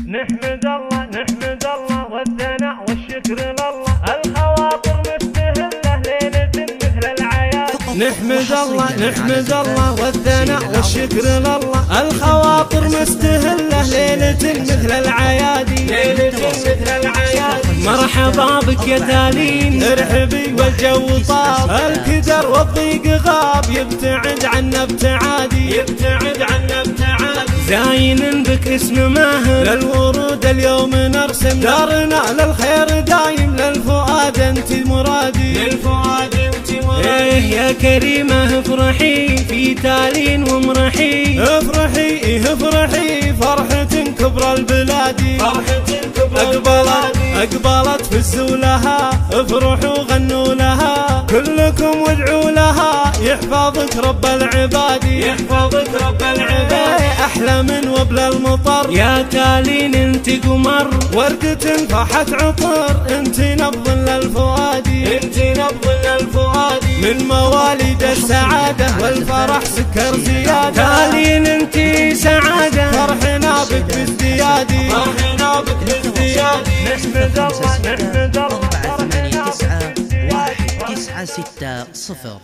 نحمد الله والثناء والشكر لله، الخواطر مستهلة ليلة مثل العياد. نحمد الله والثناء والشكر لله، الخواطر مستهلة ليلة مثل العيادي. مرحبا بك يا تالين، ارحبي والجو طاب، الكدر والضيق غاب، يبتعد عنا ابتعادي. زاين بك اسم ماهر، للورود اليوم نرسم، دارنا للخير دايم، للفؤاد انت مرادي. ايه يا كريمة افرحي في تالين وامرحي، افرحي فرحة كبرى البلاد. اقبلت في الزولها، افرحوا غنوا لها، كلكم وادعوا لها، يحفظك رب العباد. احلى من وبل المطر يا تالين انت قمر، وردة فاحت عطر، انت نبض للفؤاد. من مواليد السعادة والفرح سكر زيادة، تالين انت سعادة، فرحنا بك بازدياد. نحمد الله 4 8 9 1 9 6 0.